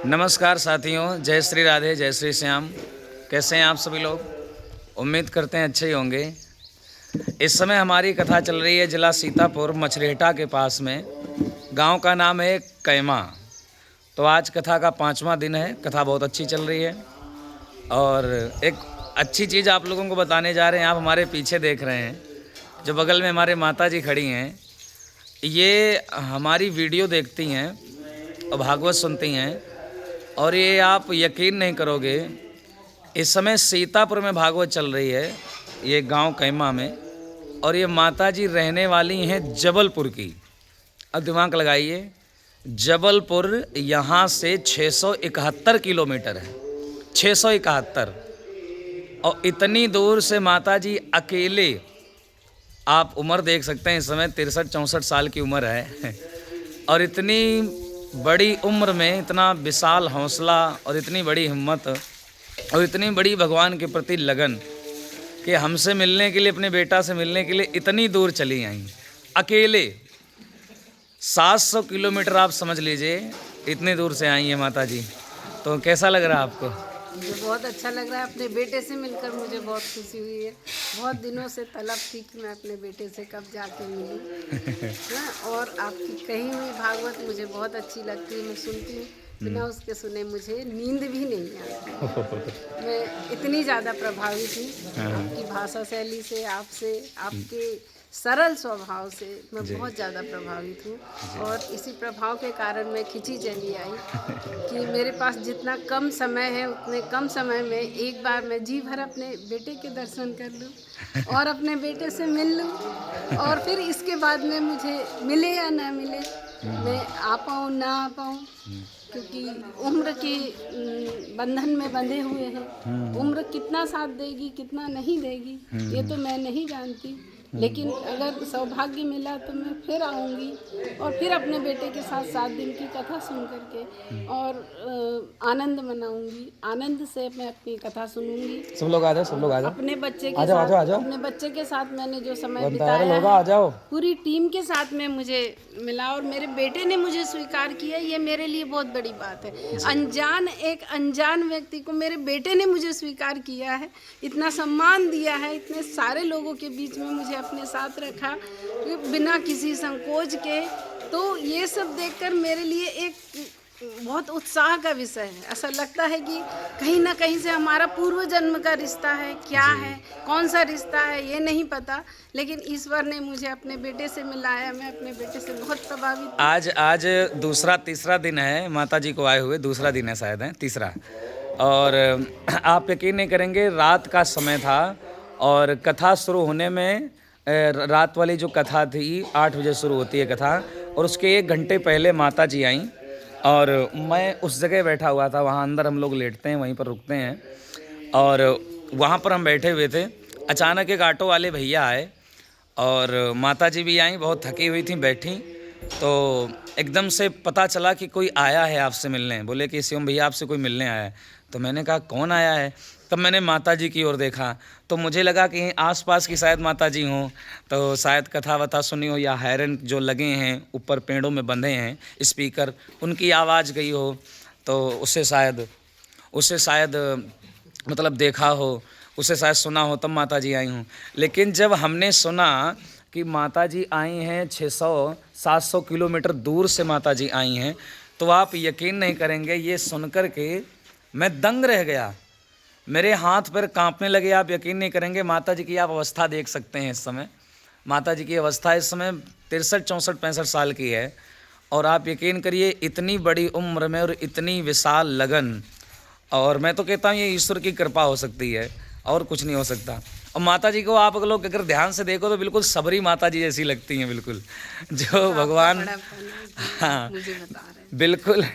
नमस्कार साथियों, जय श्री राधे, जय श्री श्याम। कैसे हैं आप सभी लोग? उम्मीद करते हैं अच्छे ही होंगे। इस समय हमारी कथा चल रही है जिला सीतापुर मछरेटा के पास में। गांव का नाम है कैमा। तो आज कथा का 5वां दिन है। कथा बहुत अच्छी चल रही है और एक अच्छी चीज़ आप लोगों को बताने जा रहे हैं। आप हमारे पीछे देख रहे हैं, जो बगल में हमारे माता जी खड़ी हैं, ये हमारी वीडियो देखती हैं और भागवत सुनती हैं। और ये आप यकीन नहीं करोगे, इस समय सीतापुर में भागवत चल रही है, ये गांव कैमा में। और ये माता जी रहने वाली हैं जबलपुर की। अब दिमाग लगाइए, जबलपुर यहाँ से 671 किलोमीटर है, 671। और इतनी दूर से माता जी अकेले, आप उम्र देख सकते हैं, इस समय 63-64 साल की उम्र है। और इतनी बड़ी उम्र में इतना विशाल हौसला और इतनी बड़ी हिम्मत और इतनी बड़ी भगवान के प्रति लगन कि हमसे मिलने के लिए, अपने बेटा से मिलने के लिए इतनी दूर चली आई अकेले। 700 किलोमीटर आप समझ लीजिए, इतनी दूर से आई है माता जी। तो कैसा लग रहा है आपको? मुझे बहुत अच्छा लग रहा है। अपने बेटे से मिलकर मुझे बहुत खुशी हुई है। बहुत दिनों से तलब थी कि मैं अपने बेटे से कब जाके मिलूं। हाँ, और आपकी कही हुई भागवत मुझे बहुत अच्छी लगती है। मैं सुनती हूँ, बिना उसके सुने मुझे नींद भी नहीं आती। मैं इतनी ज़्यादा प्रभावित हूँ आपकी भाषा शैली से, आपसे, आपके सरल स्वभाव से मैं बहुत ज़्यादा प्रभावित हूँ। और इसी प्रभाव के कारण मैं खिंची चली आई कि मेरे पास जितना कम समय है, उतने कम समय में एक बार मैं जी भर अपने बेटे के दर्शन कर लूँ और अपने बेटे से मिल लूँ। और फिर इसके बाद में मुझे मिले या ना मिले, मैं आ पाऊँ ना आ पाऊँ, क्योंकि उम्र के बंधन में बंधे हुए हैं। उम्र कितना साथ देगी, कितना नहीं देगी, ये तो मैं नहीं जानती। लेकिन अगर सौभाग्य मिला तो मैं फिर आऊँगी और फिर अपने बेटे के साथ 7 दिन की कथा सुन करके और आनंद मनाऊँगी। आनंद से मैं अपनी कथा सुनूँगी। सब लोग आ जाओ, सब लोग आ जाओ। अपने बच्चे के आ जाओ, साथ, आ जाओ, आ जाओ। अपने बच्चे के साथ मैंने जो समय वायरल बिताया होगा, आ है, जाओ। पूरी टीम के साथ में मुझे मिला और मेरे बेटे ने मुझे स्वीकार किया। ये मेरे लिए बहुत बड़ी बात है। एक अनजान व्यक्ति को मेरे बेटे ने मुझे स्वीकार किया है, इतना सम्मान दिया है, इतने सारे लोगों के बीच में मुझे अपने साथ रखा बिना किसी संकोच के। तो ये सब देखकर मेरे लिए एक बहुत उत्साह का विषय है। ऐसा लगता है कि कहीं ना कहीं से हमारा पूर्व जन्म का रिश्ता है। क्या है, कौन सा रिश्ता है, ये नहीं पता, लेकिन ईश्वर ने मुझे अपने बेटे से मिलाया। मैं अपने बेटे से बहुत प्रभावित हूँ। आज दूसरा तीसरा दिन है माता जी को आए हुए, दूसरा दिन है शायद, है तीसरा। और आप यकीन नहीं करेंगे, रात का समय था और कथा शुरू होने में रात वाली जो कथा थी 8 बजे शुरू होती है कथा, और उसके 1 घंटे पहले माता जी आईं। और मैं उस जगह बैठा हुआ था, वहाँ अंदर हम लोग लेटते हैं, वहीं पर रुकते हैं। और वहाँ पर हम बैठे हुए थे, अचानक एक ऑटो वाले भैया आए और माता जी भी आई, बहुत थकी हुई थी, बैठी। तो एकदम से पता चला कि कोई आया है आपसे मिलने। बोले कि शिवम भैया आपसे कोई मिलने आया है। तो मैंने कहा कौन आया है? तब मैंने माता जी की ओर देखा तो मुझे लगा कि आसपास की शायद माता जी हों, तो शायद कथा वथा सुनी हो, या हायरन जो लगे हैं ऊपर पेड़ों में बंधे हैं स्पीकर, उनकी आवाज़ गई हो, तो उससे शायद मतलब देखा हो, उसे शायद सुना हो, तब माता जी आई हूँ। लेकिन जब हमने सुना कि माता जी आई हैं 600-700 किलोमीटर दूर से माता जी आई हैं, तो आप यकीन नहीं करेंगे, ये सुनकर के मैं दंग रह गया। मेरे हाथ पैर कांपने लगे। आप यकीन नहीं करेंगे, माता जी की आप अवस्था देख सकते हैं इस समय। माता जी की अवस्था इस समय 63-64-65 साल की है। और आप यकीन करिए, इतनी बड़ी उम्र में और इतनी विशाल लगन, और मैं तो कहता हूँ ये ईश्वर की कृपा हो सकती है, और कुछ नहीं हो सकता। और माता जी को आप लोग अगर ध्यान से देखो तो बिल्कुल सबरी माता जी जैसी लगती हैं, बिल्कुल जो भगवान। हाँ, बिल्कुल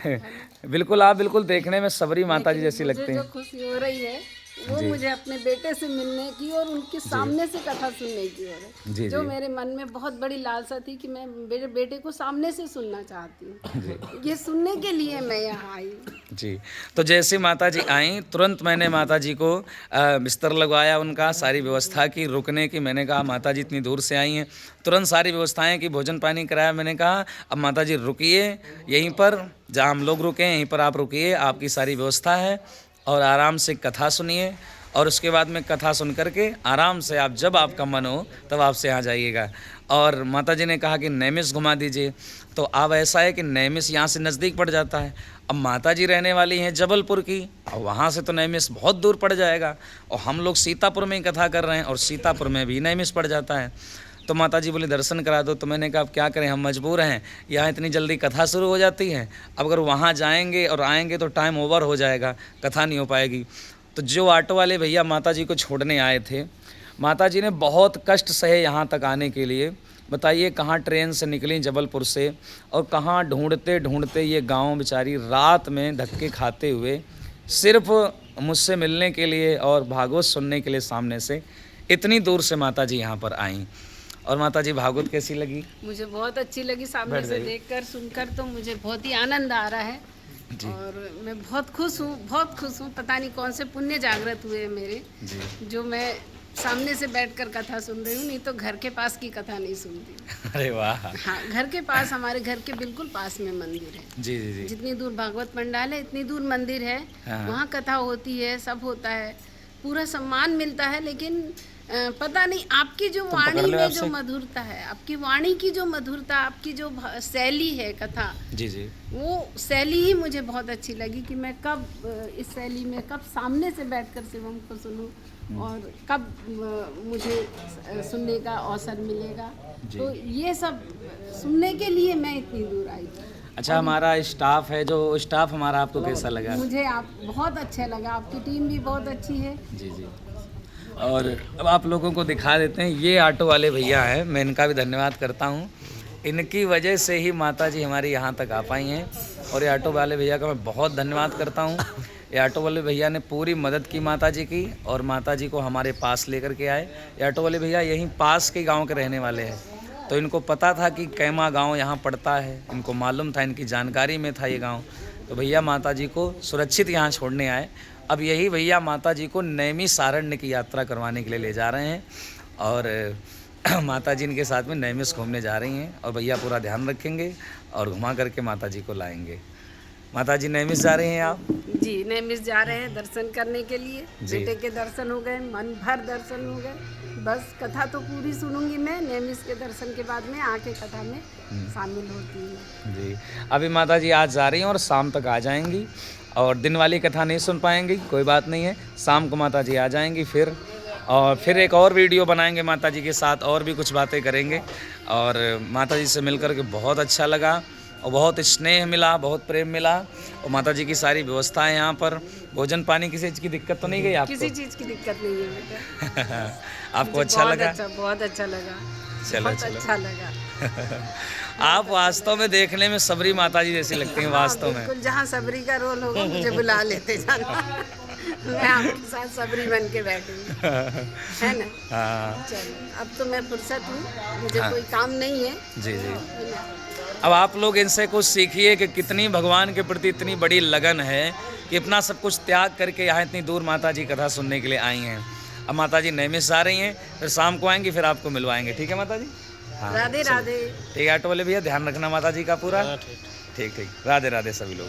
बिल्कुल, आप बिल्कुल देखने में सबरी माता जी जैसी लगती हैं। जो खुशी हो रही है वो मुझे अपने बेटे से मिलने की और उनके सामने से कथा सुनने की हो रही है। जो मेरे मन में बहुत बड़ी लालसा थी कि मैं मेरे बेटे को सामने से सुनना चाहती हूँ। ये सुनने के लिए मैं यहाँ आई। जी। तो जैसे माता जी आईं, तुरंत मैंने माता जी को बिस्तर लगवाया उनका, सारी व्यवस्था की रुकने की। मैंने कहा माता जी इतनी दूर से आई हैं, तुरंत सारी व्यवस्थाएं की, भोजन पानी कराया। मैंने कहा अब माता जी रुकिए यहीं पर, जहाँ हम लोग रुके हैं यहीं पर आप रुकिए, आपकी सारी व्यवस्था है, और आराम से कथा सुनिए। और उसके बाद में कथा सुन करके आराम से आप, जब आपका मन हो तब आपसे यहाँ जाइएगा। और माता जी ने कहा कि नैमिष घुमा दीजिए। तो अब ऐसा है कि नैमिष यहाँ से नज़दीक पड़ जाता है। अब माता जी रहने वाली हैं जबलपुर की, और वहाँ से तो नैमिष बहुत दूर पड़ जाएगा, और हम लोग सीतापुर में ही कथा कर रहे हैं, और सीतापुर में भी नैमिष पड़ जाता है। तो माता जी बोले दर्शन करा दो। तो मैंने कहा अब क्या करें, हम मजबूर हैं, यहाँ इतनी जल्दी कथा शुरू हो जाती है, अब अगर वहाँ जाएंगे और आएंगे तो टाइम ओवर हो जाएगा, कथा नहीं हो पाएगी। तो जो ऑटो वाले भैया माता जी को छोड़ने आए थे, माता जी ने बहुत कष्ट सहे यहाँ तक आने के लिए। बताइए कहाँ ट्रेन से निकली जबलपुर से, और कहाँ ढूंढते ढूंढते ये गांव बेचारी रात में धक्के खाते हुए सिर्फ मुझसे मिलने के लिए और भागवत सुनने के लिए सामने से इतनी दूर से माता जी यहाँ पर आईं। और माता जी भागवत कैसी लगी? मुझे बहुत अच्छी लगी, सामने से देखकर सुनकर तो मुझे बहुत ही आनंद आ रहा है। और मैं बहुत खुश हूँ, बहुत खुश हूँ। पता नहीं कौन से पुण्य जागृत हुए हैं मेरे, जो मैं सामने से बैठकर कथा सुन रही हूँ, नहीं तो घर के पास की कथा नहीं सुनती। अरे वाह। हाँ, घर के पास, हमारे घर के बिल्कुल पास में मंदिर है। जी जी जी। जितनी दूर भागवत पंडाल है इतनी दूर मंदिर है। हाँ। वहाँ कथा होती है, सब होता है, पूरा सम्मान मिलता है। लेकिन पता नहीं आपकी जो वाणी में जो मधुरता है, आपकी वाणी की जो मधुरता, आपकी जो शैली है कथा, जी जी, वो शैली ही मुझे बहुत अच्छी लगी कि मैं कब इस शैली में कब सामने से बैठकर शिवम को सुनूं, और कब मुझे सुनने का अवसर मिलेगा। तो ये सब सुनने के लिए मैं इतनी दूर आई थी। अच्छा, हमारा स्टाफ है, जो स्टाफ हमारा आपको कैसा लगा? मुझे आप बहुत अच्छा लगा, आपकी टीम भी बहुत अच्छी है। जी जी। और अब आप लोगों को दिखा देते हैं, ये ऑटो वाले भैया हैं, मैं इनका भी धन्यवाद करता हूँ। इनकी वजह से ही माता जी हमारी यहाँ तक आ पाई हैं, और ये ऑटो वाले भैया का मैं बहुत धन्यवाद करता हूँ। ये ऑटो वाले भैया ने पूरी मदद की माता जी की, और माता जी को हमारे पास लेकर के आए। ये ऑटो वाले भैया यहीं पास के गाँव के रहने वाले हैं, तो इनको पता था कि कैमा गांव यहाँ पड़ता है, इनको मालूम था, इनकी जानकारी में था ये गांव। तो भैया माता जी को सुरक्षित यहाँ छोड़ने आए। अब यही भैया माता जी को नैमिषारण्य की यात्रा करवाने के लिए ले जा रहे हैं, और माता जी इनके साथ में नैमिष घूमने जा रही हैं, और भैया पूरा ध्यान रखेंगे और घुमा करके माता जी को लाएंगे। माता जी नैमिष जा रहे हैं आप? जी, नैमिष जा रहे हैं दर्शन करने के लिए। बेटे के दर्शन हो गए, मन भर दर्शन हो गए। बस कथा तो पूरी सुनूंगी मैं, नैमिष के दर्शन के बाद में आके कथा में शामिल होती हूँ। जी, अभी माता जी आज जा रही हैं और शाम तक आ जाएंगी, और दिन वाली कथा नहीं सुन पाएंगी, कोई बात नहीं है, शाम को माता जी आ जाएंगी फिर, और फिर एक और वीडियो बनाएंगे माता जी के साथ, और भी कुछ बातें करेंगे। और माता जी से मिलकर के बहुत अच्छा लगा, और बहुत स्नेह मिला, बहुत प्रेम मिला, और माता जी की सारी व्यवस्था है यहाँ पर। भोजन पानी किसी चीज़ की दिक्कत तो नहीं गई आपको? किसी चीज़ की दिक्कत नहीं है बेटा। आपको अच्छा लगा? बहुत अच्छा लगा। चलो बहुत अच्छा लगा। आप वास्तव में देखने में सबरी माता जी जैसी लगती हैं। वास्तव में जहाँ सबरी का रोल होगा मुझे बुला लेते जाना। मैं आपके साथ सबरी बन के बैठूंगी, है ना? हाँ। चलो, अब तो मैं फुर्सत हूँ, मुझे कोई काम नहीं है। जी जी। अब आप लोग इनसे कुछ सीखिए कि कितनी भगवान के प्रति इतनी बड़ी लगन है कि अपना सब कुछ त्याग करके यहाँ इतनी दूर माता जी कथा सुनने के लिए आई हैं। अब माता जी नैमिष आ रही हैं, फिर शाम को आएंगी, फिर आपको मिलवाएंगे। ठीक है माता जी? हाँ, राधे राधे। ठीक है ऑटो वाले भैया, ध्यान रखना माता जी का पूरा। ठीक ठीक, राधे राधे सभी लोग।